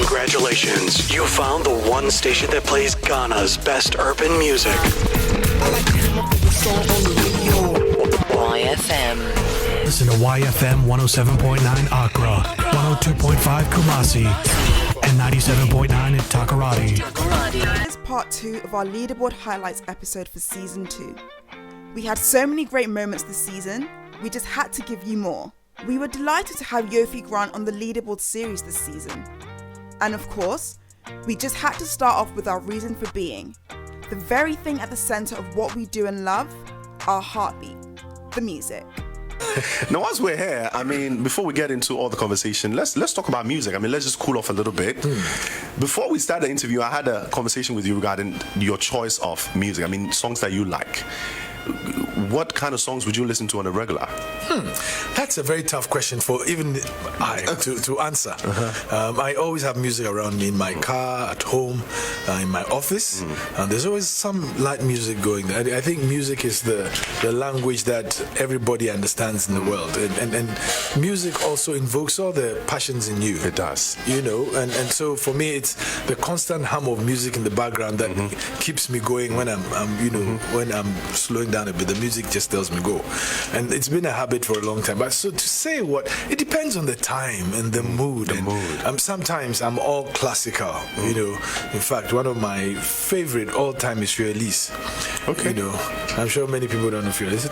Congratulations, you found the one station that plays Ghana's best urban music. YFM. Listen to YFM 107.9 Accra, 102.5 Kumasi, and 97.9 in Takoradi. This is part 2 of our Leaderboard Highlights episode for Season 2. We had so many great moments this season, we just had to give you more. We were delighted to have Yofi grant on the Leaderboard series this season. And of course, we just had to start off with our reason for being. The very thing at the center of what we do and love, our heartbeat, the music. Now, as we're here, I mean, before we get into all the conversation, let's talk about music. I mean, let's just cool off a little bit. Before we start the interview, I had a conversation with you regarding your choice of music. I mean, songs that you like. What kind of songs would you listen to on a regular? That's a very tough question for even I to answer. I always have music around me in my car, at home, in my office. And there's always some light music going there. I think music is the language that everybody understands in the world. And music also invokes all the passions in you. It does. You know, and so for me, it's the constant hum of music in the background that keeps me going when I'm when I'm slowing down a bit. The music just tells me go. And it's been a habit for a long time. But so to say it depends on the time and the mood. Sometimes I'm all classical, you know. In fact, one of my favorite all-time is Release. Okay. You know, I'm sure many people don't know Release.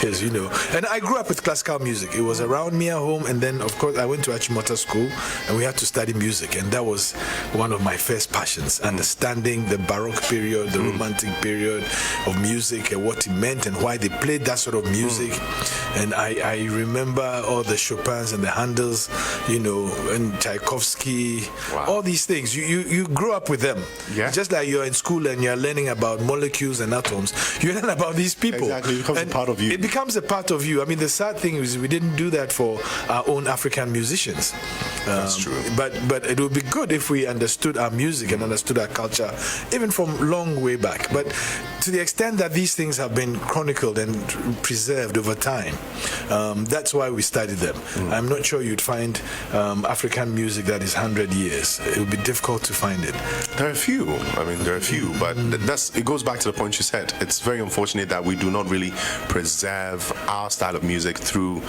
Yes, you know. And I grew up with classical music. It was around me at home, and then of course I went to Achimota School and we had to study music, and that was one of my first passions, understanding the Baroque period, the Romantic period of music and what it meant and why they played that sort of music. And I remember all the Chopins and the Handels, you know, and Tchaikovsky, all these things. You grew up with them. Yeah. Just like you're in school and you're learning about molecules and atoms, you learn about these people. Exactly, it becomes a part of you. It becomes a part of you. I mean, the sad thing is we didn't do that for our own African musicians. That's true. But it would be good if we understood our music and understood our culture, even from long way back. But to the extent that these things have been chronicled and preserved over time, that's why we studied them. I'm not sure you'd find African music that is 100 years. It would be difficult to find it. There are a few. But it goes back to the point you said. It's very unfortunate that we do not really preserve our style of music through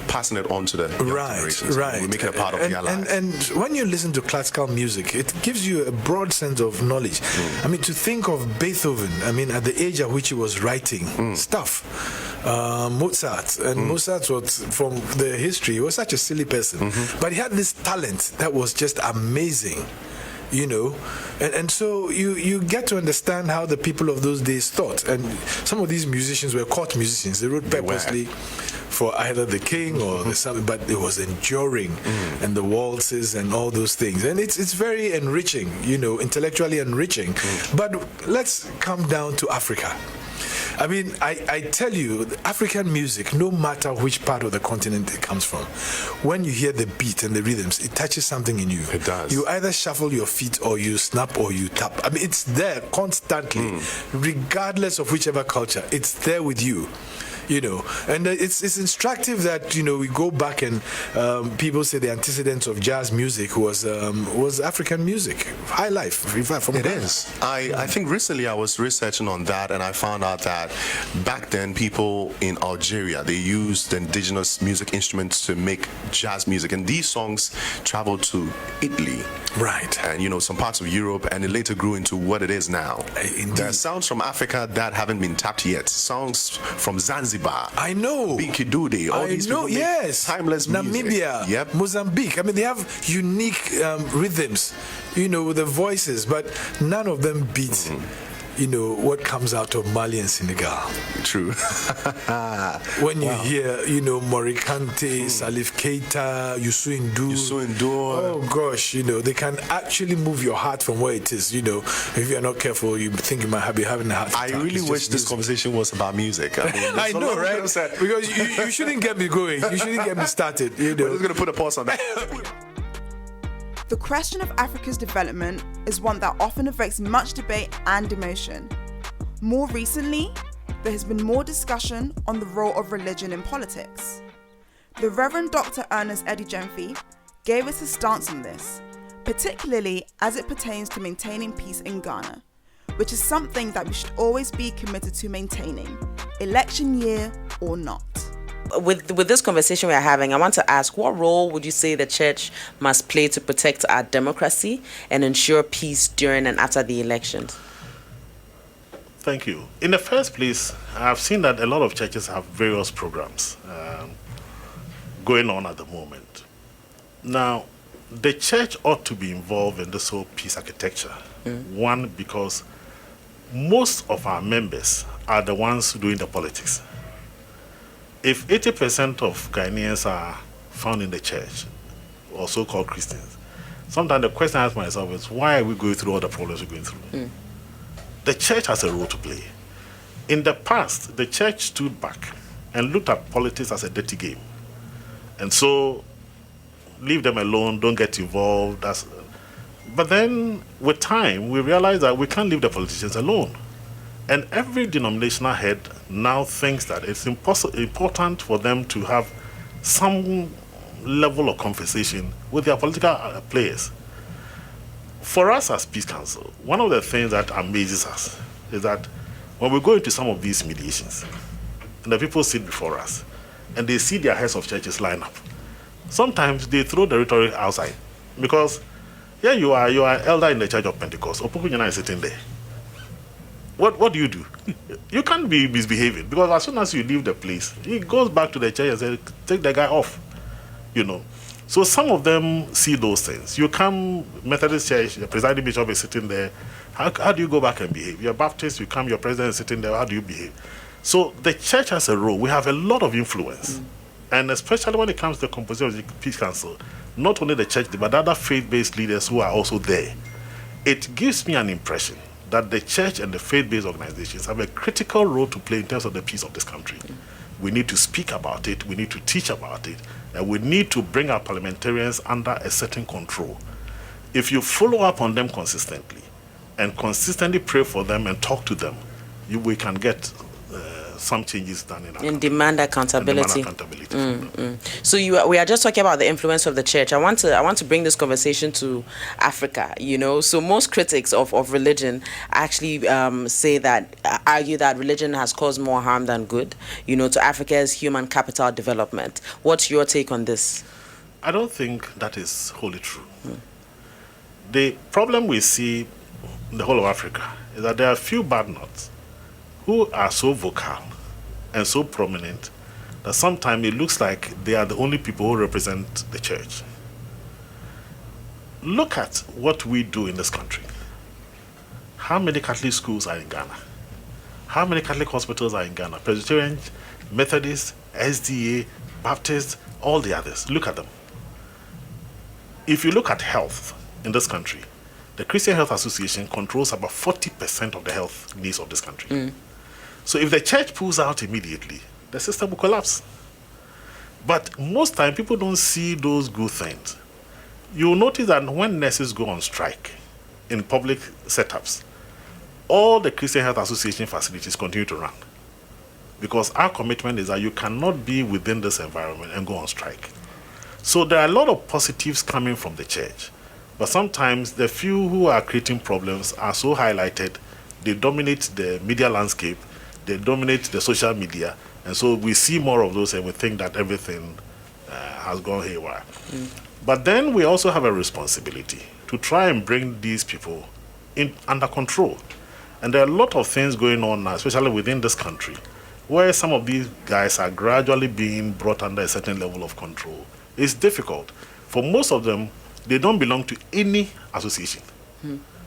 passing it on to the young generations. Right. We make it a part of their lives. And when you listen to classical music, it gives you a broad sense of knowledge. I mean, to think of Beethoven, I mean, at the age at which he was writing stuff, Mozart, and Mozart was, from the history, he was such a silly person, but he had this talent that was just amazing. You know, and so you get to understand how the people of those days thought. And some of these musicians were court musicians. They wrote purposely for either the king or the something, but it was enduring, and the waltzes and all those things. And it's very enriching, you know, intellectually enriching. But let's come down to Africa. I mean, I tell you, African music, no matter which part of the continent it comes from, when you hear the beat and the rhythms, it touches something in you. It does. You either shuffle your feet or you snap or you tap. I mean, it's there constantly, regardless of whichever culture. It's there with you. You know, and it's instructive that, you know, we go back and people say the antecedents of jazz music was African music, high life. In fact, from it Ghana. is. I think recently I was researching on that, and I found out that back then people in Algeria, they used indigenous music instruments to make jazz music, and these songs traveled to Italy, right, and, you know, some parts of Europe, and it later grew into what it is now. There are sounds from Africa that haven't been tapped yet. Songs from Zanzibar, I know, Binky Dude, all these people make timeless music. Namibia, Mozambique. I mean, they have unique rhythms, you know, with the voices, but none of them beat, you know, what comes out of Mali and Senegal. True. When you hear, you know, Morikante, Salif Keita, Youssou N'Dour. Oh gosh, you know, they can actually move your heart from where it is. You know, if you're not careful, you think you might be having a heart attack. I really wish this conversation was about music. I mean, I know, right? Because you shouldn't get me going. You shouldn't get me started. You know, we're just gonna put a pause on that. The question of Africa's development is one that often evokes much debate and emotion. More recently, there has been more discussion on the role of religion in politics. The Reverend Dr. Ernest Adu-Gyamfi gave us his stance on this, particularly as it pertains to maintaining peace in Ghana, which is something that we should always be committed to maintaining, election year or not. With this conversation we are having, I want to ask, what role would you say the church must play to protect our democracy and ensure peace during and after the elections? Thank you. In the first place, I've seen that a lot of churches have various programs going on at the moment. Now, the church ought to be involved in this whole peace architecture. One, because most of our members are the ones doing the politics. If 80% of Ghanaians are found in the church, or so-called Christians, sometimes the question I ask myself is, why are we going through all the problems we're going through? The church has a role to play. In the past, the church stood back and looked at politics as a dirty game. And so, leave them alone, don't get involved. But then, with time, we realized that we can't leave the politicians alone. And every denominational head now thinks that it's important for them to have some level of conversation with their political players. For us as Peace Council, one of the things that amazes us is that when we go into some of these mediations, and the people sit before us, and they see their heads of churches line up, sometimes they throw the rhetoric outside. Because here you are elder in the Church of Pentecost, Opokunyana is sitting there. What do you do? You can't be misbehaving, because as soon as you leave the place, he goes back to the church and says, take the guy off, So some of them see those things. You come Methodist Church, the presiding bishop is sitting there. How do you go back and behave? You're Baptist, you come, your president is sitting there. How do you behave? So the church has a role. We have a lot of influence. And especially when it comes to the composition of the Peace Council, not only the church, but other faith-based leaders who are also there. It gives me an impression that the church and the faith-based organizations have a critical role to play in terms of the peace of this country. We need to speak about it, we need to teach about it, and we need to bring our parliamentarians under a certain control. If you follow up on them consistently, and consistently pray for them and talk to them, we can get some changes done in our and demand accountability. So we are just talking about the influence of the church. I want to bring this conversation to Africa. So most critics of religion actually argue that religion has caused more harm than good. To Africa's human capital development. What's your take on this? I don't think that is wholly true. The problem we see in the whole of Africa is that there are a few bad nuts who are so vocal and so prominent that sometimes it looks like they are the only people who represent the church. Look at what we do in this country. How many Catholic schools are in Ghana? How many Catholic hospitals are in Ghana? Presbyterian, Methodist, SDA, Baptist, all the others. Look at them. If you look at health in this country, the Christian Health Association controls about 40% of the health needs of this country. So if the church pulls out immediately, the system will collapse. But most time, people don't see those good things. You'll notice that when nurses go on strike in public setups, all the Christian Health Association facilities continue to run. Because our commitment is that you cannot be within this environment and go on strike. So there are a lot of positives coming from the church. But sometimes the few who are creating problems are so highlighted, they dominate the media landscape, they dominate the social media, and so we see more of those and we think that everything has gone haywire. But then we also have a responsibility to try and bring these people under control. And there are a lot of things going on now, especially within this country, where some of these guys are gradually being brought under a certain level of control. It's difficult. For most of them, they don't belong to any association.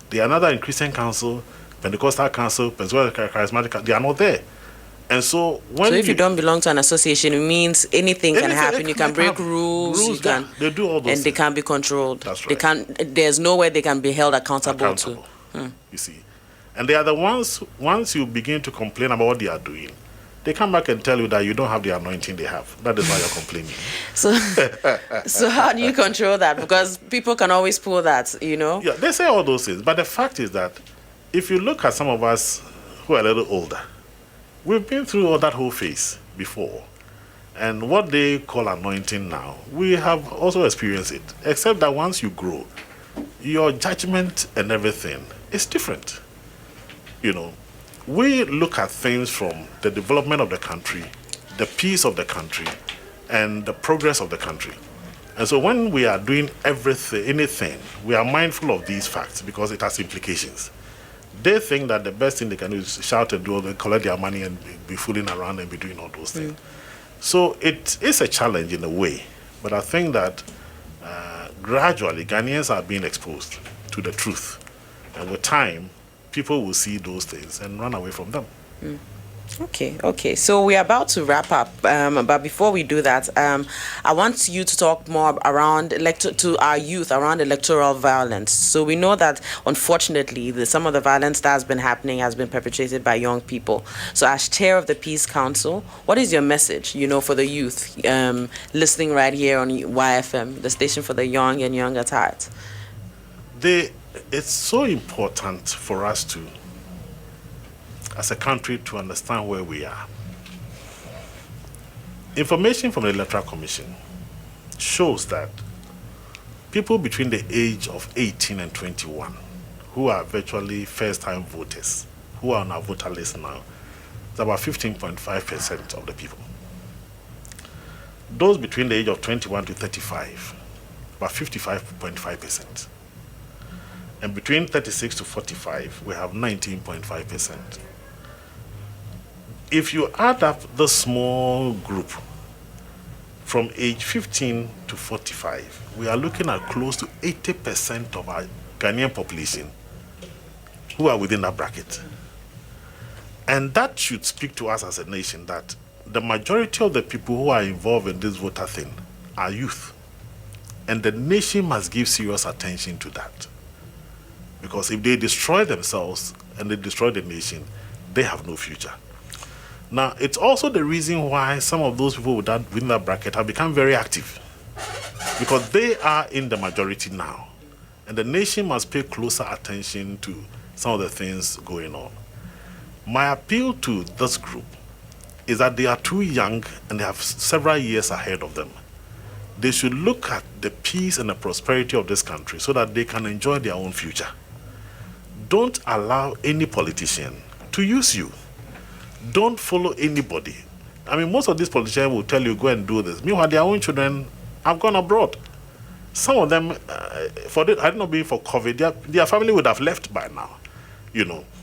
They are neither in Christian Council, Pentecostal Council, Pentecostal Charismatic, they are not there. And so if you don't belong to an association, it means anything can happen. You can break rules. They do all those and they can't be controlled. That's right. There's no way they can be held accountable. To. You see. And they are the ones, once you begin to complain about what they are doing, they come back and tell you that you don't have the anointing they have. That is why you're complaining. So how do you control that? Because people can always pull that, Yeah, they say all those things. But the fact is that if you look at some of us who are a little older, we've been through all that whole phase before. And what they call anointing now, we have also experienced it. Except that once you grow, your judgment and everything is different. You know, we look at things from the development of the country, the peace of the country, and the progress of the country. And so when we are doing anything, we are mindful of these facts because it has implications. They think that the best thing they can do is shout and do all collect their money and be fooling around and be doing all those things. So it is a challenge in a way, but I think that gradually Ghanaians are being exposed to the truth. And with time, people will see those things and run away from them. Okay. So we're about to wrap up, but before we do that, I want you to talk more around to our youth around electoral violence. So we know that unfortunately, some of the violence that has been happening has been perpetrated by young people. So as chair of the Peace Council, what is your message, for the youth listening right here on YFM, the station for the young and young at heart? It's so important for us to, as a country, to understand where we are. Information from the Electoral Commission shows that people between the age of 18 and 21, who are virtually first-time voters, who are on our voter list now, is about 15.5% of the people. Those between the age of 21 to 35, about 55.5%. And between 36 to 45, we have 19.5%. If you add up the small group from age 15 to 45, we are looking at close to 80% of our Ghanaian population who are within that bracket. And that should speak to us as a nation that the majority of the people who are involved in this voter thing are youth. And the nation must give serious attention to that. Because if they destroy themselves and they destroy the nation, they have no future. Now, it's also the reason why some of those people within that bracket have become very active. Because they are in the majority now. And the nation must pay closer attention to some of the things going on. My appeal to this group is that they are too young and they have several years ahead of them. They should look at the peace and the prosperity of this country so that they can enjoy their own future. Don't allow any politician to use you. Don't follow anybody. I mean, most of these politicians will tell you, go and do this. Meanwhile, their own children have gone abroad. Some of them, had not been for COVID, their family would have left by now,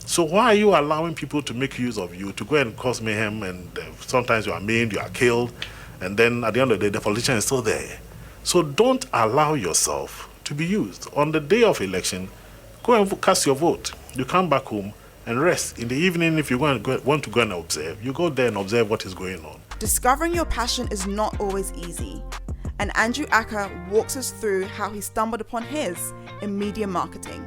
So why are you allowing people to make use of you, to go and cause mayhem, and sometimes you are maimed, you are killed, and then at the end of the day, the politician is still there. So don't allow yourself to be used. On the day of election, go and cast your vote. You come back home and rest. In the evening, if you want to go and observe, you go there and observe what is going on. Discovering your passion is not always easy. And Andrew Ackah walks us through how he stumbled upon his in media marketing.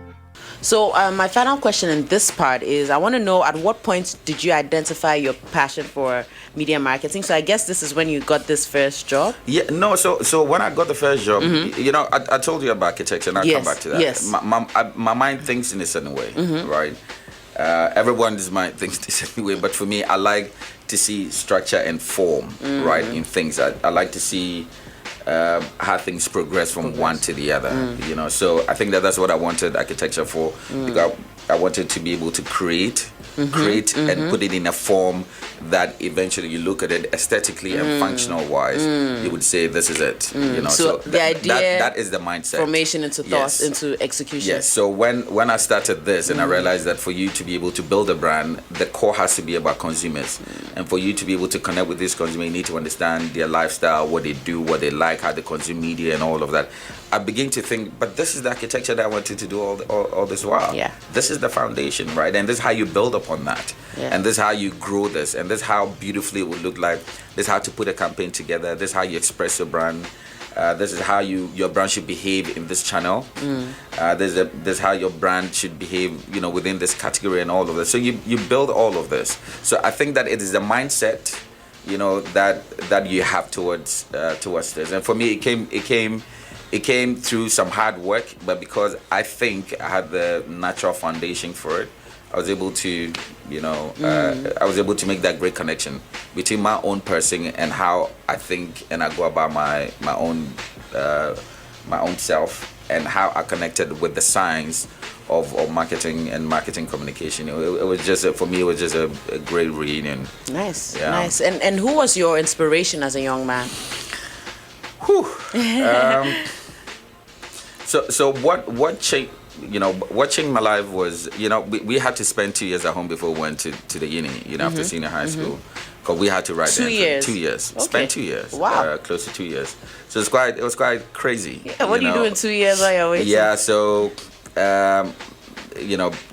So my final question in this part is, I want to know, at what point did you identify your passion for media marketing? So I guess this is when you got this first job? Yeah, no, so when I got the first job, I told you about architecture, and I'll come back to that. Yes. My mind thinks in a certain way, right? Everyone's mind thinks the same way, but for me, I like to see structure and form, right, in things. I like to see how things progress from one to the other, So I think that's what I wanted architecture for, because I wanted to be able to create and put it in a form that eventually you look at it aesthetically and functional wise, you would say this is it. So the idea, that is the mindset. Formation into thoughts, into execution. Yes. So when I started this, and I realized that for you to be able to build a brand, the core has to be about consumers, and for you to be able to connect with these consumers, you need to understand their lifestyle, what they do, what they like, how they consume media, and all of that. I begin to think, but this is the architecture that I wanted to do all this while. Yeah. This is the foundation, right? And this is how you build upon that. Yeah. And this is how you grow this. And this is how beautifully it would look like. This is how to put a campaign together. This is how you express your brand. This is how your brand should behave in this channel. This is how your brand should behave, within this category and all of this. So you build all of this. So I think that it is the mindset, that you have towards this. And for me, it came through some hard work, but because I think I had the natural foundation for it, I was able to, I was able to make that great connection between my own person and how I think and I go about my own self, and how I connected with the science of marketing and marketing communication. It was just for me. It was just a great reunion. Nice, Yeah. nice. And who was your inspiration as a young man? Whew. So what changed? What changed my life was, we had to spend 2 years at home before we went to the uni, after senior high school, because we had to write 2 years. 2 years. Okay. Spent 2 years. Wow. Close to 2 years. So it was quite crazy. Yeah, what do you do in 2 years while you're waiting? Yeah. So.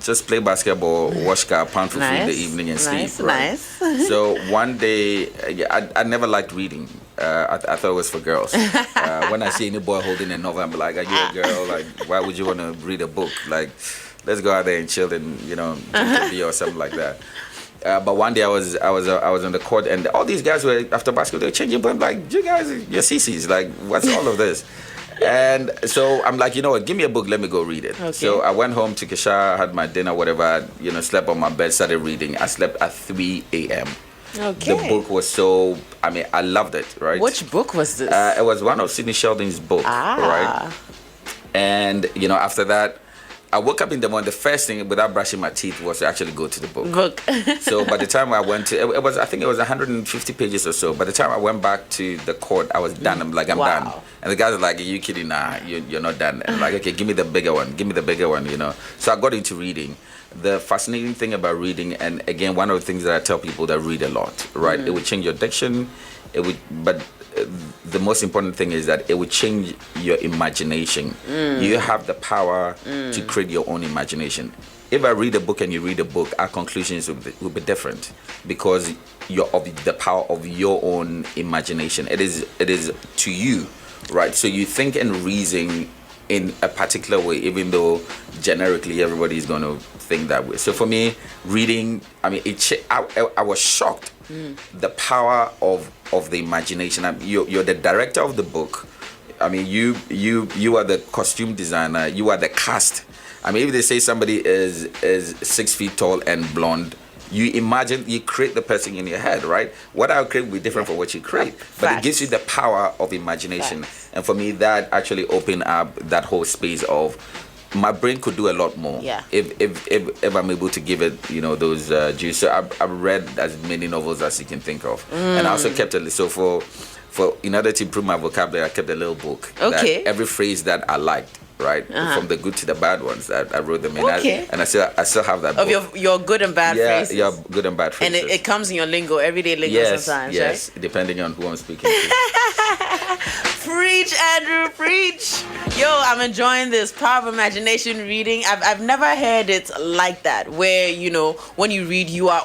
Just play basketball, wash car, pound for food in the evening, and sleep. Right? Nice. So one day, I never liked reading. I thought it was for girls. When I see any boy holding a novel, I'm like, "Are you a girl? Like, why would you want to read a book? Like, let's go out there and chill and drink a beer or something like that." But one day I was on the court, and all these guys were after basketball. They were changing, but I'm like, "You guys, you're CCs. Like, what's all of this?" And so I'm like, you know what, give me a book, let me go read it. Okay. So I went home, took a shower, had my dinner, whatever, slept on my bed, started reading. I slept at 3 a.m. Okay. The book was I loved it, right? Which book was this? It was one of Sidney Sheldon's book, right? And, after that, I woke up in the morning, the first thing without brushing my teeth was to actually go to the book. So by the time I went to, I think it was 150 pages or so. By the time I went back to the court, I was done. I'm like, I'm done. And the guys are like, are you kidding? Nah, you're not done. And I'm like, okay, give me the bigger one. So I got into reading. The fascinating thing about reading, and again, one of the things that I tell people that read a lot, right? It would change your diction. But the most important thing is that it would change your imagination. You have the power to create your own imagination. If I read a book and you read a book, our conclusions will be different because you're of the power of your own imagination. It is to you, right? So you think and reason in a particular way, even though generically everybody is going to think that way. So for me, reading, I was shocked. The power of the imagination. You're the director of the book. You are the costume designer. You are the cast. If they say somebody is 6 feet tall and blonde, you create the person in your head, right? What I create will be different from what you create. But it gives you the power of imagination. And for me, that actually opened up that whole space of my brain could do a lot more. Yeah. If I'm able to give it, those juice. So I've read as many novels as you can think of, and I also kept so for in order to improve my vocabulary, I kept a little book. Okay. That every phrase that I liked, right, from the good to the bad ones, I wrote them in. Okay. And I still have that. Of book. your good and bad phrases. Yeah, good and bad phrases. And it comes in your lingo, everyday lingo sometimes, yes, right? Depending on who I'm speaking to. Preach, Andrew, preach. Yo, I'm enjoying this power of imagination reading. I've never heard it like that, where when you read, you are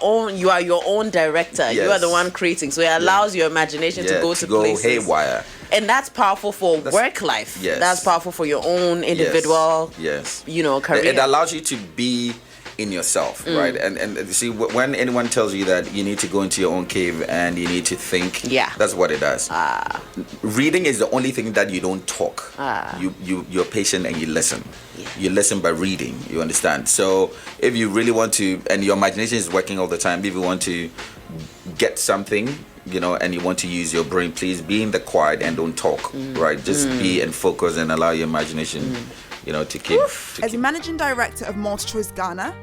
your own director. Yes. You are the one creating, so it allows your imagination to go to places. Haywire. And that's powerful for work life. Yes. That's powerful for your own individual. Yes. Career. It allows you to be in yourself, right? And see, when anyone tells you that you need to go into your own cave and you need to think, that's what it does. Reading is the only thing that you don't talk. You're patient and you listen. Yeah. You listen by reading. You understand? So if you really want to, and your imagination is working all the time, if you want to get something, and you want to use your brain, please be in the quiet and don't talk, right? Just be and focus and allow your imagination, to keep. As managing director of MultiChoice Ghana,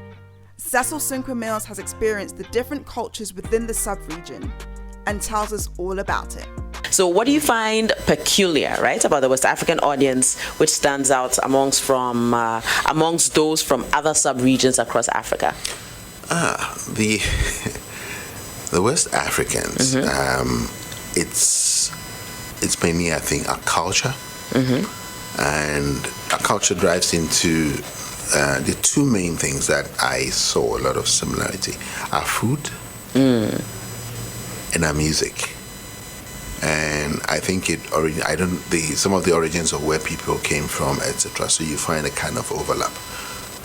Cecil Sunkwa-Mills has experienced the different cultures within the sub-region and tells us all about it. So what do you find peculiar, right, about the West African audience, which stands out amongst those from other sub-regions across Africa? The West Africans, it's mainly, I think, our culture. And our culture drives into the two main things that I saw a lot of similarity: our food and our music. And I think some of the origins of where people came from, etc. So you find a kind of overlap.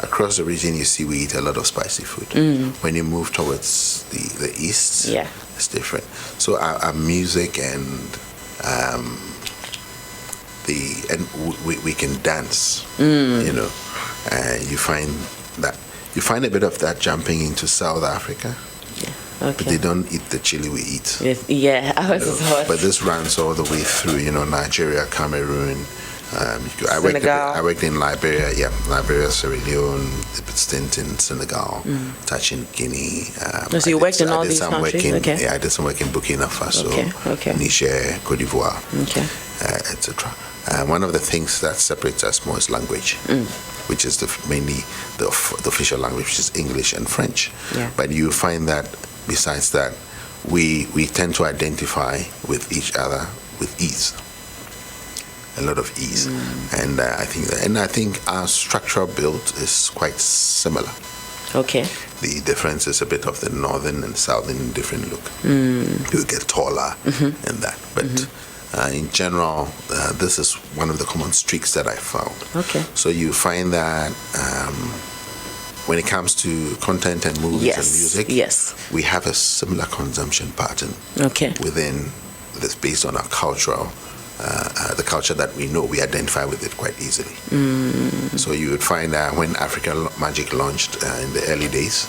Across the region, you see we eat a lot of spicy food. When you move towards the east, it's different. So our music and we can dance. You find that You find a bit of that jumping into South Africa. Yeah. Okay. But they don't eat the chili we eat. Yeah, I was But this runs all the way through, Nigeria, Cameroon. I worked in Liberia, Liberia, Sierra Leone, a stint in Senegal, touching Guinea. So you worked in all these countries? Okay. Yeah, I did some work in Burkina Faso, Niger, Cote d'Ivoire, etc. One of the things that separates us more is language, which is mainly the official language, which is English and French. Yeah. But you find that besides that, we tend to identify with each other with ease. A lot of ease, and I think our structural build is quite similar. Okay. The difference is a bit of the northern and southern different look. You get taller and that, but in general, this is one of the common streaks that I found. Okay. So you find that when it comes to content and movies and music, we have a similar consumption pattern. Okay. Within this, based on our cultural. The culture that we know, we identify with it quite easily. So you would find that when African Magic launched in the early days,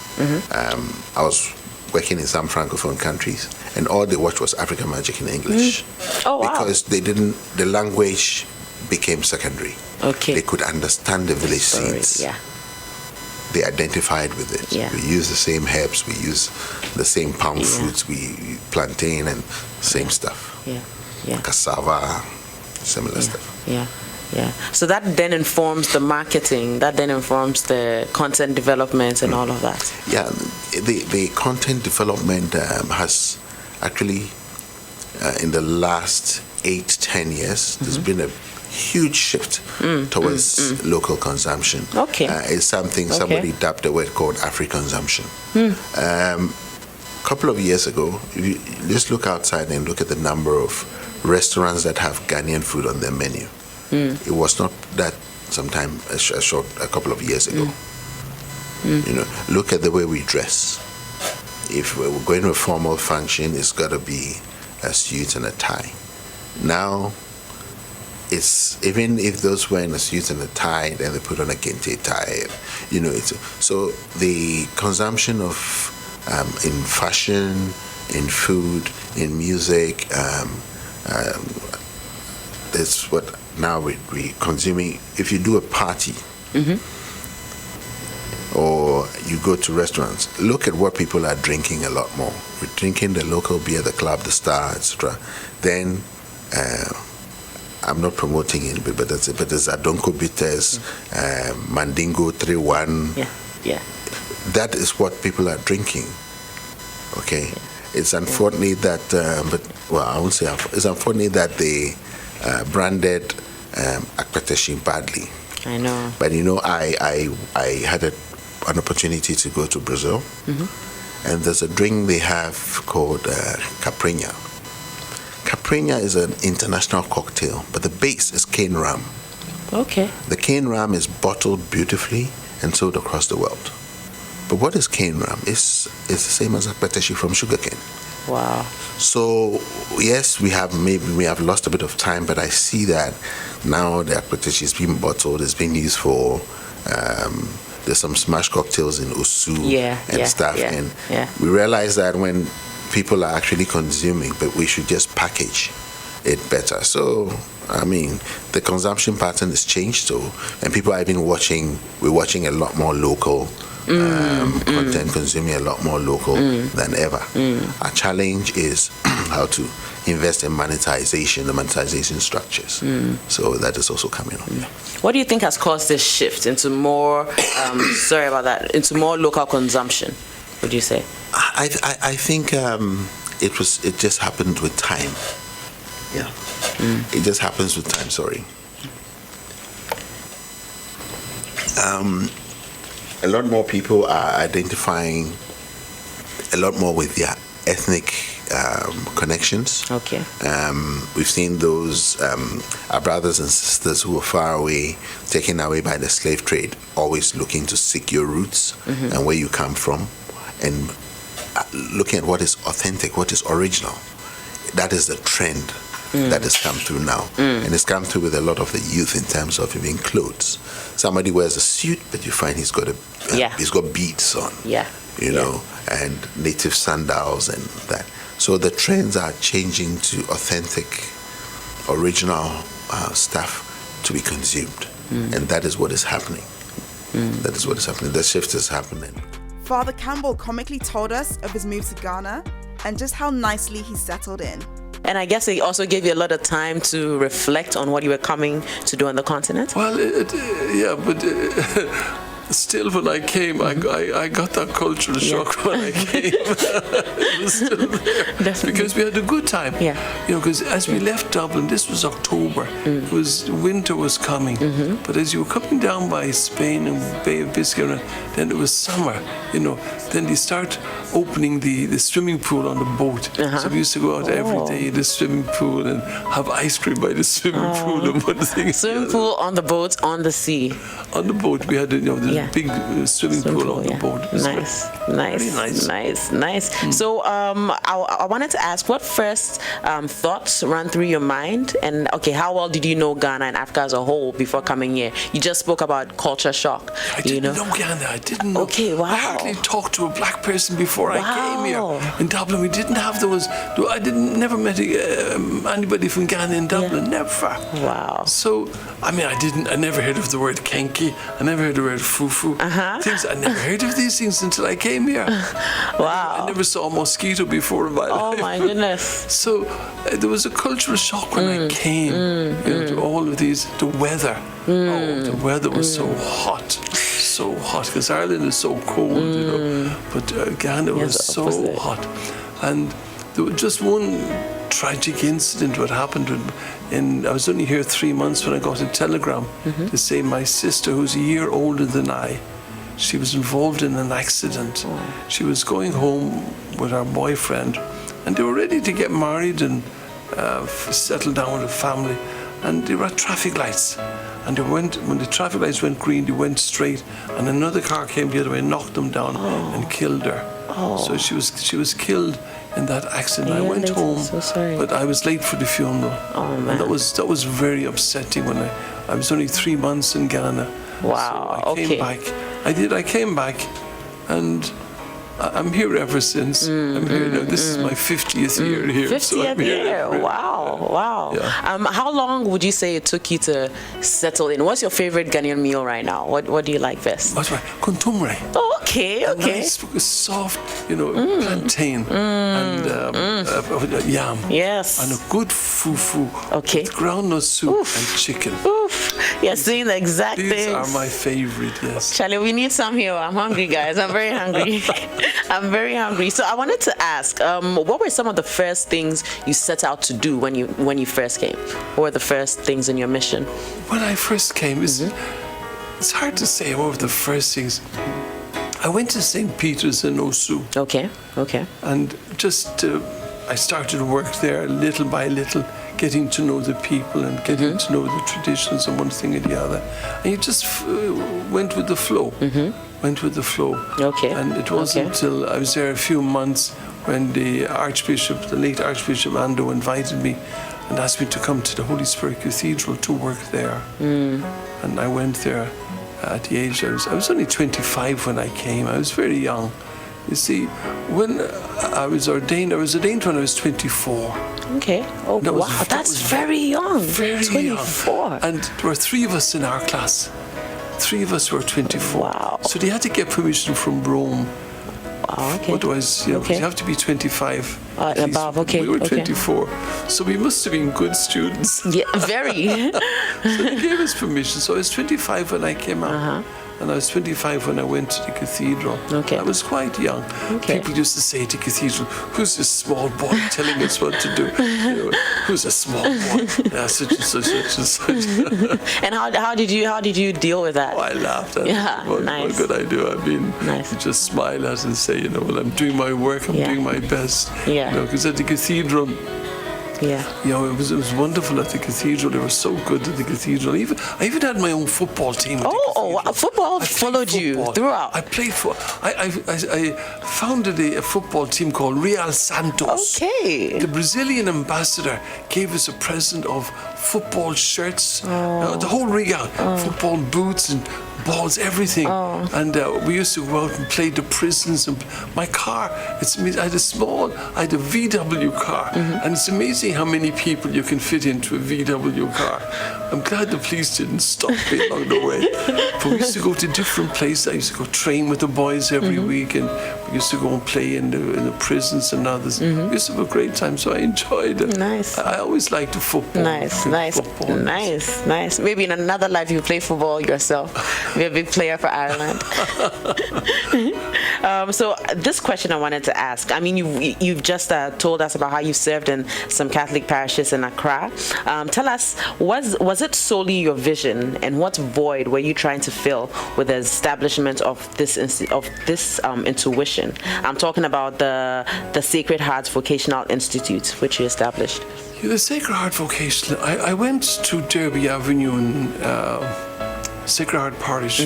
I was working in some Francophone countries, and all they watched was African Magic in English. Oh, wow. Because the language became secondary. Okay. They could understand the village scenes. Yeah. They identified with it. Yeah. We use the same herbs, we use the same palm fruits, we plantain and same stuff. Yeah. Cassava, similar stuff. Yeah. So that then informs the marketing, that then informs the content development and all of that. Yeah, the content development has actually, in the last 8-10 years, there's been a huge shift towards local consumption. Okay. It's something somebody dubbed a word called Afri-consumption. A couple of years ago, if you just look outside and look at the number of restaurants that have Ghanaian food on their menu. It was not that sometime a couple of years ago. Look at the way we dress. If we're going to a formal function, it's got to be a suit and a tie. Now, it's even if those wearing a suit and a tie, then they put on a kente tie. So the consumption of in fashion, in food, in music. That's what now we consuming. If you do a party or you go to restaurants, look at what people are drinking a lot more. We're drinking the local beer, the Club, the Star, etc. Then I'm not promoting it, but there's Adonko Bitters, Mandingo 3-1. Yeah. That is what people are drinking. Okay. It's unfortunate that, I won't say it's unfortunate that they branded Ackah badly. I know. But I had an opportunity to go to Brazil, and there's a drink they have called Caipirinha. Caipirinha is an international cocktail, but the base is cane rum. Okay. The cane rum is bottled beautifully and sold across the world. But what is cane rum? It's the same as Ackah from sugarcane. Wow. So yes, we have lost a bit of time, but I see that now the Ackah is being bottled. It's being used for there's some smash cocktails in Osu and stuff, and we realize that when people are actually consuming, but we should just package it better. So I mean, the consumption pattern has changed, and people are even watching. We're watching a lot more local. Content, consuming a lot more local than ever. Our challenge is how to invest in the monetization structures. So that is also coming on. What do you think has caused this shift into more, into more local consumption, would you say? I think it just happened with time. Yeah. It just happens with time, sorry. A lot more people are identifying a lot more with their ethnic connections. Okay. We've seen those our brothers and sisters who were far away, taken away by the slave trade, always looking to seek your roots and where you come from, and looking at what is authentic, what is original. That is the trend that has come through now. And it's come through with a lot of the youth in terms of even clothes. Somebody wears a suit, but you find he's got he's got beads on. You know, and native sandals and that. So the trends are changing to authentic, original stuff to be consumed. And that is what is happening. That is what is happening. The shift is happening. Father Campbell comically told us of his move to Ghana and just how nicely he settled in. And I guess it also gave you a lot of time to reflect on what you were coming to do on the continent. Well, still, when I came, I got that cultural shock when I came. It was still there. Because we had a good time. You know, because as we left Dublin, this was October. It was winter was coming. But as you were coming down by Spain and Bay of Biscay, then it was summer. You know, then they start opening the swimming pool on the boat. So we used to go out every day in the swimming pool and have ice cream by the swimming pool and one thing. Swimming pool on the boat, on the sea. On the boat, we had this big swimming pool on the boat. Nice. So I wanted to ask, what first thoughts ran through your mind? And okay, how well did you know Ghana and Africa as a whole before coming here? You just spoke about culture shock. I didn't know Ghana. I didn't know. Okay, wow. I hardly talked to a black person before I came here. In Dublin, we didn't have those. I never met anybody from Ghana in Dublin. Never. Wow. So, I mean, I never heard of the word kenki. I never heard of the word fufu. Things I never heard of these things until I came here. Wow. I never saw a mosquito before in my life. Oh my goodness. So there was a cultural shock when I came. You know, to all of these. The weather. Oh, the weather was so hot. So hot, because Ireland is so cold, you know. But Ghana was so hot. And there was just one tragic incident what happened I was only here 3 months when I got a telegram to say my sister, who's a year older than I, she was involved in an accident. She was going home with her boyfriend, and they were ready to get married and settle down with a family, and they were at traffic lights. And when the traffic lights went green, they went straight, and another car came the other way, knocked them down and killed her. So she was killed in that accident. I went home, but I was late for the funeral. And that was very upsetting when I was only 3 months in Ghana. Wow. So I came back. I came back, and I'm here ever since. I'm here now. This is my 50th year here. 50th year. Wow. Yeah. How long would you say it took you to settle in? What's your favorite Ghanaian meal right now? What do you like best? What's right? Kontomire. Oh, okay. Nice, soft, you know, plantain and yam. Yes. And a good fufu. Okay. With groundnut soup and chicken. You're saying the exact things. These are my favorite, yes. Charlie, we need some here. I'm hungry, guys. I'm very hungry. I'm very hungry. So I wanted to ask, what were some of the first things you set out to do when you first came? What were the first things in your mission? When I first came, it's hard to say what were the first things. I went to St. Peter's in Osu. Okay. And just I started work there little by little, getting to know the people and getting to know the traditions and one thing and the other. And you just went with the flow. Went with the flow. Okay. And it wasn't until I was there a few months when the late Archbishop Ando invited me and asked me to come to the Holy Spirit Cathedral to work there. And I went there at the age, I was only 25 when I came. I was very young. You see, when I was ordained when I was 24. Okay. Oh, wow. That's very young. Very 24. Young. And there were 3 of us in our class. 3 of us were 24. Wow. So they had to get permission from Rome. Wow, okay. Otherwise, you have to be 25. Above, okay. We were 24. So we must have been good students. Yeah, very. So they gave us permission. So I was 25 when I came out. And I was 25 when I went to the cathedral. Okay. I was quite young. Okay. People used to say at the cathedral, "Who's this small boy telling us what to do? You know, who's a small boy? Yeah, such and such and such." And how did you deal with that? Oh, I laughed at it. What could I do? I mean, nice. You just smile at it and say, well, I'm doing my work. I'm doing my best. Yeah. Because at the cathedral, Yeah. You know, it was wonderful at the cathedral. They were so good at the cathedral. I even had my own football team. At the cathedral. Football followed you throughout. I played for. I founded a football team called Real Santos. Okay. The Brazilian ambassador gave us a present of football shirts, the whole Real, football boots and balls, everything. And we used to go out and play the prisons. And my car, I had a VW car, and it's amazing how many people you can fit into a VW car. I'm glad the police didn't stop me along the way. But we used to go to different places. I used to go train with the boys every week, and we used to go and play in the prisons and others. We used to have a great time, so I enjoyed it. Nice. I always liked the football. Nice. Maybe in another life you play football yourself. Be a big player for Ireland. So this question I wanted to ask. I mean, you've just told us about how you served in some Catholic parishes in Accra. Tell us, was it solely your vision, and what void were you trying to fill with the establishment of this intuition? I'm talking about the Sacred Heart Vocational Institute, which you established. The Sacred Heart Vocational. I went to Derby Avenue in Sacred Heart Parish.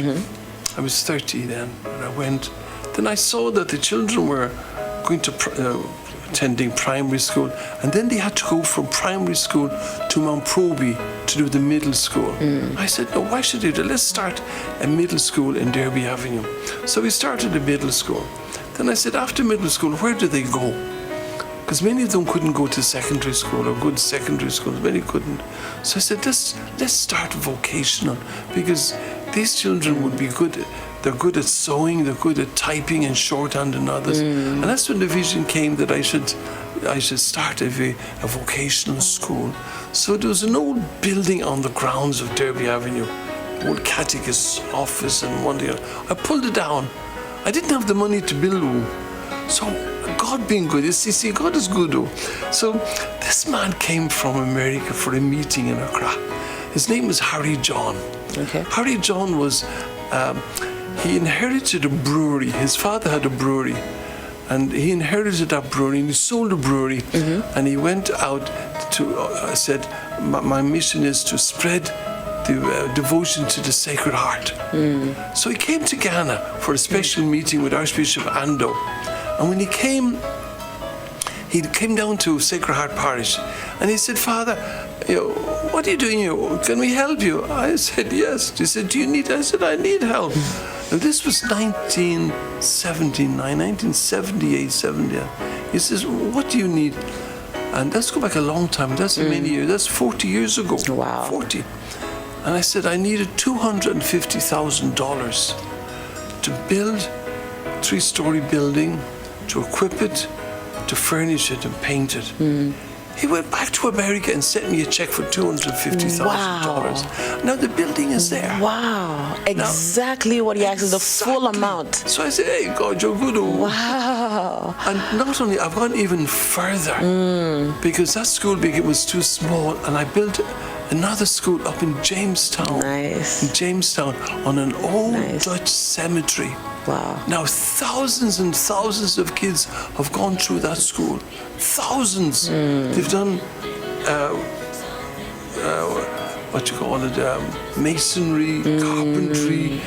I was 30 then, and I went. Then I saw that the children were going to attending primary school, and then they had to go from primary school to Mount Proby to do the middle school. I said, no, why should they do? Let's start a middle school in Derby Avenue. So we started a middle school. Then I said, after middle school, where do they go? Because many of them couldn't go to secondary school or good secondary schools. Many couldn't. So I said, let's start vocational, because these children would be good. They're good at sewing, they're good at typing and shorthand and others. And that's when the vision came that I should start a vocational school. So there was an old building on the grounds of Derby Avenue, old catechist's office and one day. I pulled it down. I didn't have the money to build one. So God being good, you see, God is good. So this man came from America for a meeting in Accra. His name was Harry John. Okay. Harry John was, he inherited a brewery. His father had a brewery, and he inherited that brewery, and he sold the brewery, and he went out to, said, my mission is to spread the devotion to the Sacred Heart. So he came to Ghana for a special meeting with Archbishop Ando. And when he came down to Sacred Heart Parish, and he said, Father, what are you doing here? Can we help you? I said, yes. He said, do you need? I said, I need help. And this was 1979, 1978, 79. He says, what do you need? And let's go back a long time. That's many years. That's 40 years ago. Wow. 40. And I said, I needed $250,000 to build a 3-story building, to equip it, to furnish it and paint it. He went back to America and sent me a check for $250,000. Wow. Now the building is there. Wow. Exactly what he asked is the full amount. So I said, hey, God, you're good. Wow. And not only, I've gone even further, because that school was too small, and I built another school up in Jamestown. Nice. In Jamestown, on an old Dutch cemetery. Wow. Now thousands and thousands of kids have gone through that school. Thousands. They've done masonry, carpentry,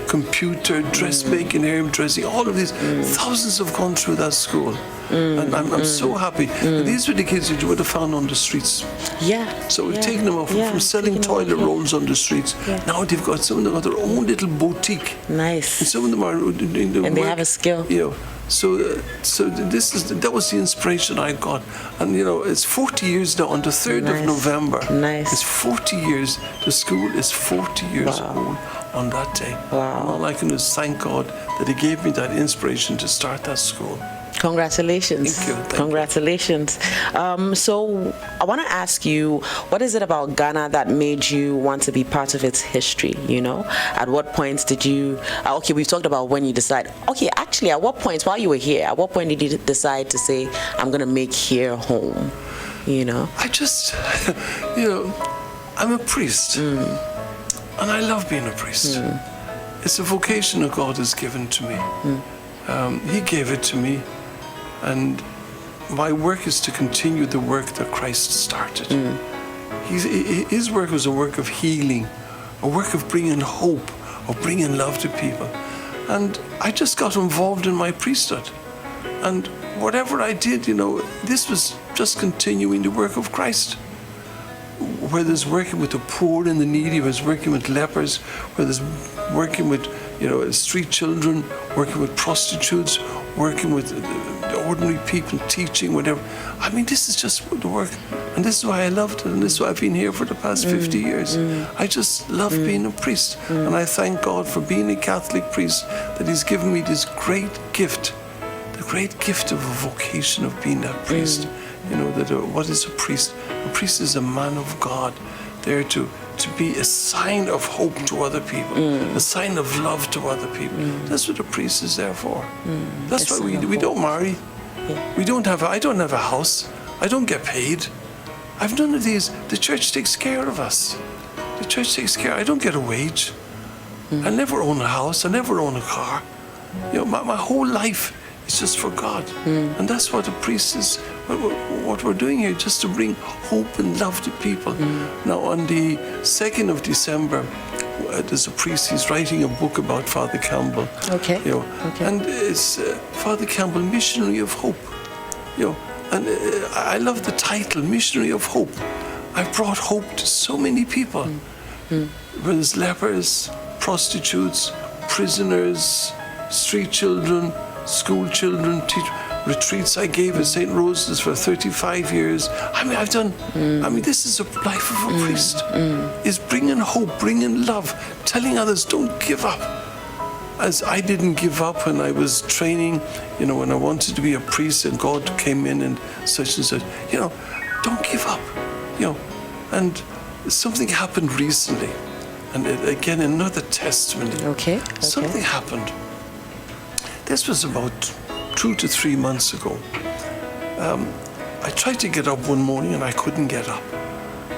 computer, dressmaking, hairdressing, all of these. Thousands have gone through that school. And I'm so happy. And these were the kids that you would have found on the streets. Yeah. So we've taken them off from selling toilet rolls on the streets. Yeah. Now some of them got their own little boutique. Nice. And some of them are and they have a skill. So that was the inspiration I got. And it's 40 years now on the 3rd of November. Nice. It's 40 years. The school is 40 years old on that day. Wow. And all I can do is thank God that He gave me that inspiration to start that school. Congratulations. Thank you. Congratulations. So I want to ask you, what is it about Ghana that made you want to be part of its history? At what points did you, okay, we've talked about when you decide, okay, actually, at what points, while you were here, at what point did you decide to say, I'm going to make here home? I just, I'm a priest. And I love being a priest. It's a vocation that God has given to me. He gave it to me. And my work is to continue the work that Christ started. His work was a work of healing, a work of bringing hope, of bringing love to people. And I just got involved in my priesthood. And whatever I did, this was just continuing the work of Christ. Whether it's working with the poor and the needy, whether it's working with lepers, whether it's working with, street children, working with prostitutes, working with ordinary people, teaching, whatever. I mean, this is just the work. And this is why I loved it, and this is why I've been here for the past 50 years. I just love being a priest. And I thank God for being a Catholic priest, that He's given me this great gift, the great gift of a vocation of being a priest. What is a priest? A priest is a man of God, there to be a sign of hope to other people, a sign of love to other people. That's what a priest is there for. That's why we don't marry. Yeah. I don't have a house. I don't get paid. I've none of these. The church takes care of us. The church takes care. I don't get a wage. I never own a house. I never own a car. My whole life is just for God. And that's what a priest is, what we're doing here, just to bring hope and love to people. Now, on the 2nd of December, there's a priest, he's writing a book about Father Campbell. Okay. And it's Father Campbell, Missionary of Hope. And I love the title, Missionary of Hope. I've brought hope to so many people. Whether it's lepers, prostitutes, prisoners, street children, school children, retreats I gave at St. Rose's for 35 years. This is a life of a priest. Is bringing hope, bringing love, telling others don't give up. As I didn't give up when I was training, when I wanted to be a priest and God came in and such, don't give up, And something happened recently, and again, another testimony. Okay. Something happened. This was about 2 to 3 months ago. I tried to get up one morning and I couldn't get up.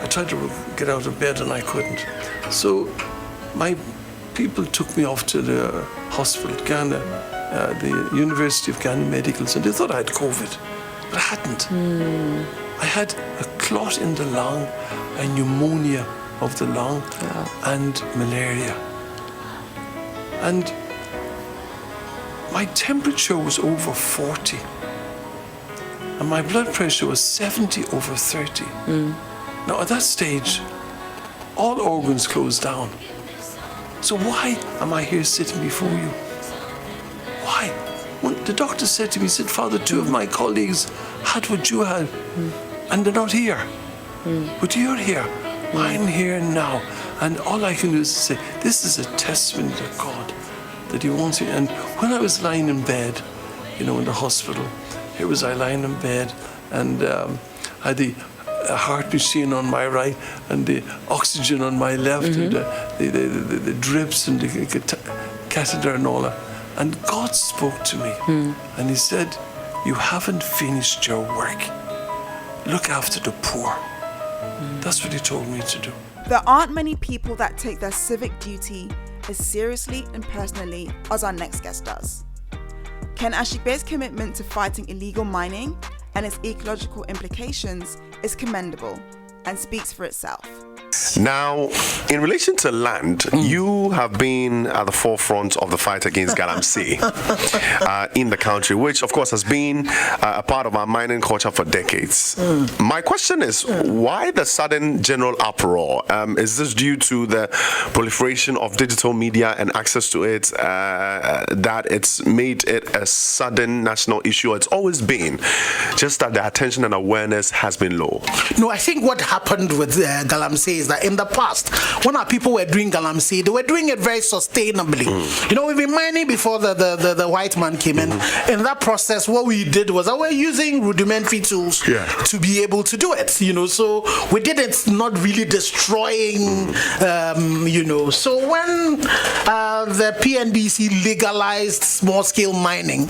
I tried to get out of bed and I couldn't. So my people took me off to the hospital, Ghana, the University of Ghana Medical Center. They thought I had COVID, but I hadn't. I had a clot in the lung, a pneumonia of the lung, and malaria. And my temperature was over 40, and my blood pressure was 70/30. Now, at that stage, all organs closed down. So why am I here sitting before you? Why? When the doctor said to me, Father, 2 of my colleagues had what you had, and they're not here. But you're here. I'm here now. And all I can do is say, this is a testimony to God, that He wants it. And when I was lying in bed, in the hospital, here was I lying in bed, and I had the heart machine on my right and the oxygen on my left, and the drips and the catheter and all that. And God spoke to me, and He said, you haven't finished your work. Look after the poor. That's what He told me to do. There aren't many people that take their civic duty as seriously and personally as our next guest does. Ken Ashigbey's commitment to fighting illegal mining and its ecological implications is commendable and speaks for itself. Now, in relation to land, you have been at the forefront of the fight against galamsey in the country, which of course has been a part of our mining culture for decades. My question is, why the sudden general uproar? Is this due to the proliferation of digital media and access to it, that it's made it a sudden national issue? It's always been, just that the attention and awareness has been low. No, I think what happened with galamsey is that in the past, when our people were doing galamsey, they were doing it very sustainably. We've been mining before the white man came in. In that process, what we did was that we're using rudimentary tools to be able to do it. So we did it not really destroying. So when the PNDC legalized small-scale mining,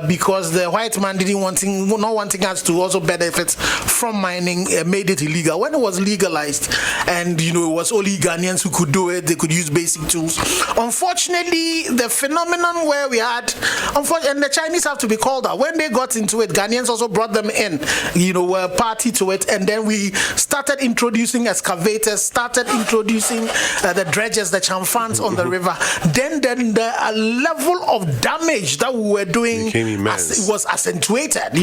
because the white man not wanting us to also benefit from mining, made it illegal. When it was legalized, and it was only Ghanaians who could do it. They could use basic tools. Unfortunately, the phenomenon where we had, and the Chinese have to be called out. When they got into it, Ghanaians also brought them in, were party to it, and then we started introducing excavators, started introducing the dredgers, the chamfans on the river. Then the level of damage that we were doing was accentuated.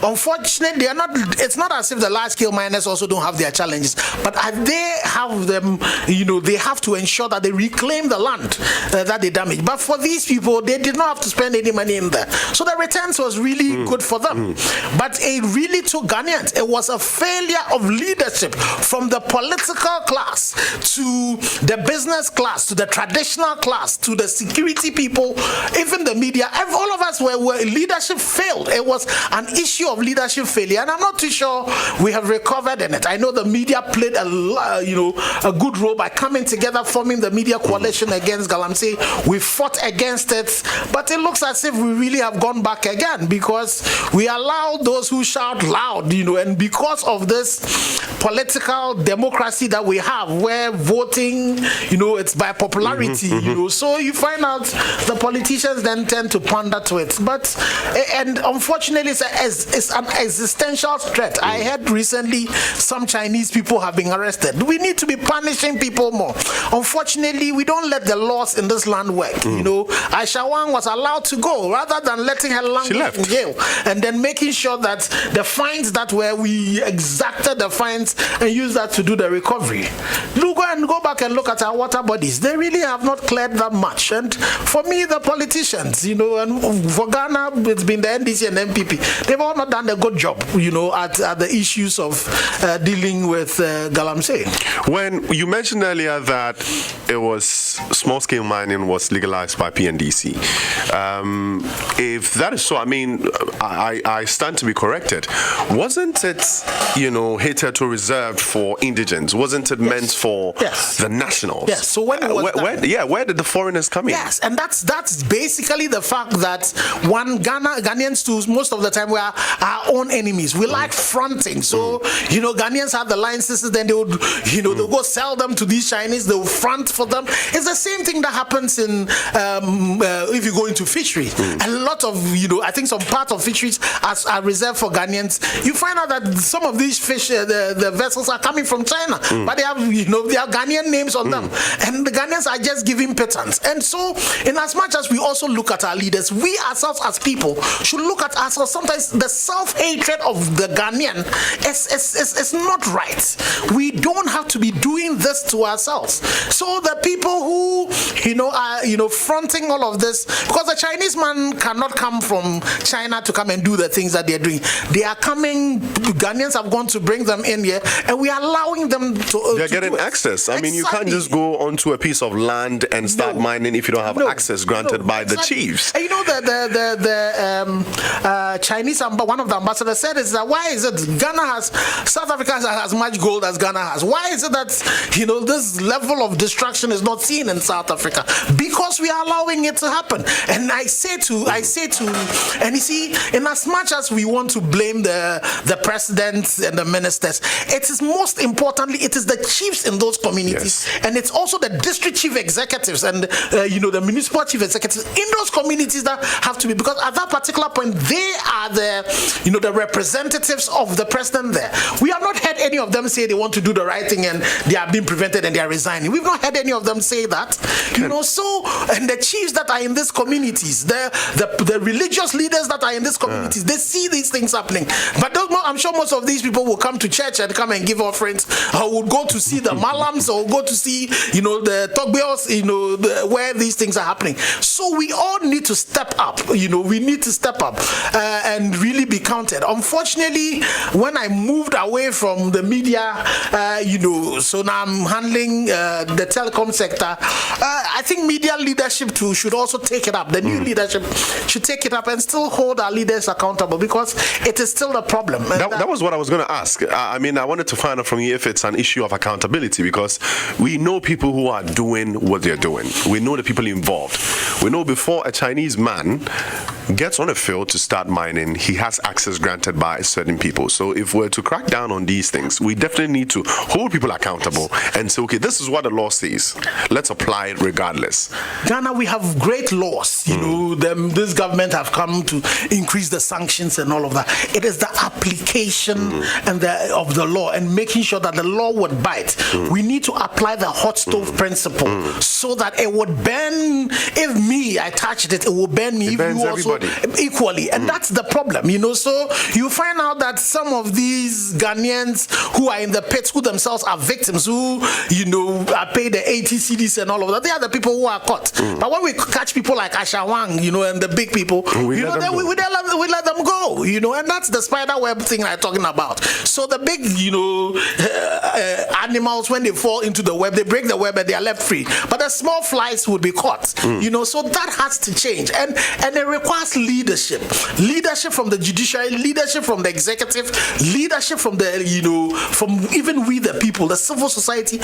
Unfortunately, it's not as if the large-scale miners also don't have their challenges, but they have them. They have to ensure that they reclaim the land that they damaged. But for these people, they did not have to spend any money in there, so the returns was really good for them. But it really took Ghanaians. It was a failure of leadership from the political class to the business class to the traditional class to the security people, even the media. All of us were leadership failed. It was an issue of leadership failure, and I'm not too sure we have recovered in it. I know the media played a good role by coming together, forming the media coalition against Galamsey. We fought against it, but it looks as if we really have gone back again, because we allow those who shout loud, and because of this political democracy that we have, where voting, it's by popularity, so you find out the politicians then tend to pander to it. But and unfortunately, it's an existential threat. I heard recently some Chinese people have been arrested. We need to be punishing people more. Unfortunately, we don't let the laws in this land work. Aisha Wang was allowed to go rather than letting her languish in jail, and then making sure that the fines that we exacted the fines and use that to do the recovery. Go back and look at our water bodies. They really have not cleared that much. And for me, the politicians, and for Ghana, it's been the NDC and MPP. They've all not done a good job, at the issues of dealing with Galamsey. When you mentioned earlier that it was small-scale mining was legalized by PNDC, if that is so, I stand to be corrected. Wasn't it, hitherto reserved for indigents? Wasn't it meant for the nationals? Yes. So when it was where did the foreigners come in? Yes, and that's basically the fact that Ghanaians too, most of the time we are our own enemies. We like fronting. So Ghanaians have the licenses, then they would they'll go sell them to these Chinese. They'll front for them. It's the same thing that happens in if you go into fishery. A lot of I think some parts of fisheries are reserved for Ghanaians. You find out that some of these fish, the vessels are coming from China, but they have they have Ghanaian names on them, and the Ghanaians are just giving patents. And so, in as much as we also look at our leaders, we ourselves as people should look at ourselves. Sometimes the self-hatred of the Ghanaian is not right. We don't have to be doing this to ourselves. So the people who are fronting all of this, because the Chinese man cannot come from China to come and do the things that they're doing. They are coming. Ghanaians have gone to bring them in here, and we are allowing them to. They're getting access. You can't just go onto a piece of land and start mining if you don't have access granted by the chiefs. And the Chinese one of the ambassadors said is that why is it South Africa has as much gold as Ghana has? Why is it that this level of destruction is not seen in South Africa? Because we are allowing it to happen. And I say to, and you see, in as much as we want to blame the presidents and the ministers, it is most importantly, it is the chiefs in those communities, and it's also the district chief executives and the municipal chief executives in those communities that have to be, because at that particular point they are the representatives of the president there. We have not heard any of them say they want to do the right thing and they are being prevented and they are resigning. We've not heard any of them say that. So, and the chiefs that are in these communities, the religious leaders that are in these communities, they see these things happening. But I'm sure most of these people will come to church and come and give offerings, or will go to see the malams, or go to see the togbeos, where these things are happening. So we all need to step up. We need to step up and really be counted. Unfortunately, when I moved away from the media, so now I'm handling the telecom sector, I think media leadership too should also take it up. The new leadership should take it up and still hold our leaders accountable, because it is still the problem. That was what I was going to ask. I mean, I wanted to find out from you if it's an issue of accountability, because we know people who are doing what they're doing. We know the people involved. We know before a Chinese man gets on a field to start mining, he has access granted by certain people. So if we're to crack down on these things, we definitely need to hold people accountable and say, okay, this is what the law says. Let's apply it regardless. Ghana, we have great laws. You know, this government have come to increase the sanctions and all of that. It is the application and of the law and making sure that the law would bite. We need to apply the hot stove principle so that it would burn. If I touched it, it will burn me. It burns you also everybody equally, and that's the problem. You know, so you find out that some of these Ghanaians who are in the pits, who themselves are victims, who are paid the 80 cedis and all of that, they are the people who are caught. But when we catch people like Ashawang, and the big people, we let them go. And that's the spider web thing I'm talking about. So the big, animals, when they fall into the web, they break the web and they are left free. But the small flies would be caught. So that has to change, and it requires leadership from the judiciary, leadership from the executive, leadership from the from even we the people, the civil society.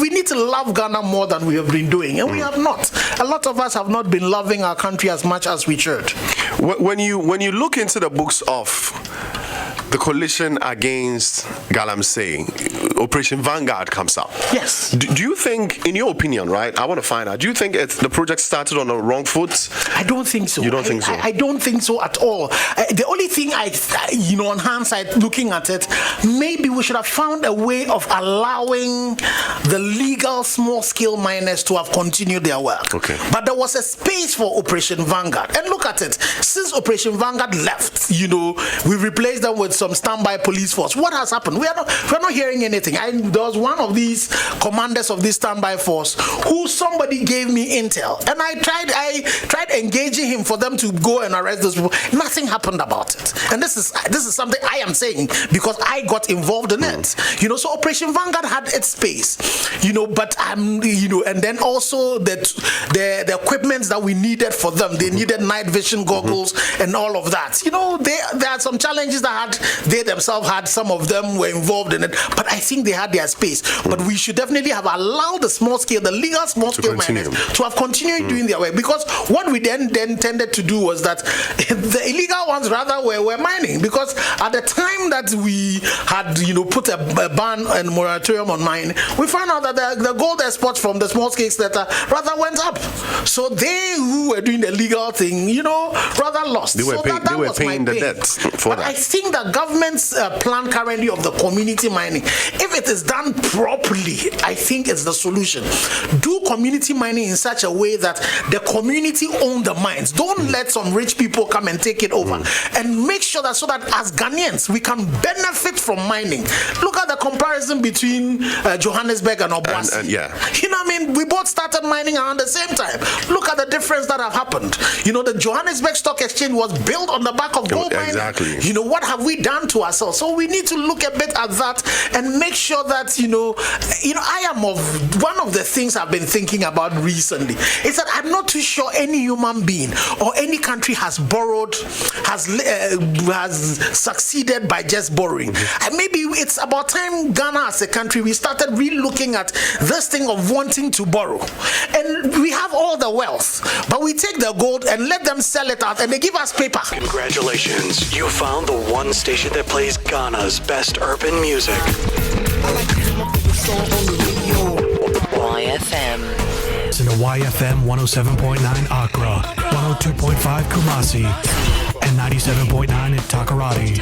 We need to love Ghana more than we have been doing, and we have not. A lot of us have not been loving our country as much as we should. When you look into the books of the coalition against Galamsey, Operation Vanguard comes up. Yes. Do you think, in your opinion, right? I want to find out. Do you think the project started on the wrong foot? I don't think so. You don't think so? I don't think so at all. The only thing on hindsight, looking at it, maybe we should have found a way of allowing the legal small-scale miners to have continued their work. Okay. But there was a space for Operation Vanguard. And look at it. Since Operation Vanguard left, we replaced them with some standby police force. What has happened? We're not hearing anything. There was one of these commanders of this standby force who somebody gave me intel, and I tried engaging him for them to go and arrest those people. Nothing happened about it. And this is something I am saying because I got involved in it. So Operation Vanguard had its space. But and then also the equipment that we needed for them. They needed night vision goggles and all of that. There are some challenges that they themselves had. Some of them were involved in it, but I think they had their space. But we should definitely have allowed the legal small scale miners to have continued doing their work, because what we then tended to do was that the illegal ones rather were mining, because at the time that we had put a ban and moratorium on mining, we found out that the gold exports from the small scale sector rather went up. So they who were doing the legal thing, rather lost. They were paying the debt for but that. I think the government's plan currently of the community mining, if it is done properly, I think it's the solution. Do community mining in such a way that the community own the mines. Don't let some rich people come and take it over. And make sure that so that as Ghanaians we can benefit from mining. Look at the comparison between Johannesburg and Obuasi. We both started mining around the same time. Look at the difference that have happened. The Johannesburg Stock Exchange was built on the back of gold mining. Exactly. What have we done to ourselves? So we need to look a bit at that and make sure that I am one of the things I've been thinking about recently is that I'm not too sure any human being or any country has succeeded by just borrowing. And maybe it's about time Ghana as a country we started re-looking at this thing of wanting to borrow. And we have all the wealth, but we take the gold and let them sell it out and they give us paper. Congratulations, you found the one station that plays Ghana's best urban music. YFM. Listen to YFM 107.9 Accra, 102.5 Kumasi, and 97.9 at Takoradi.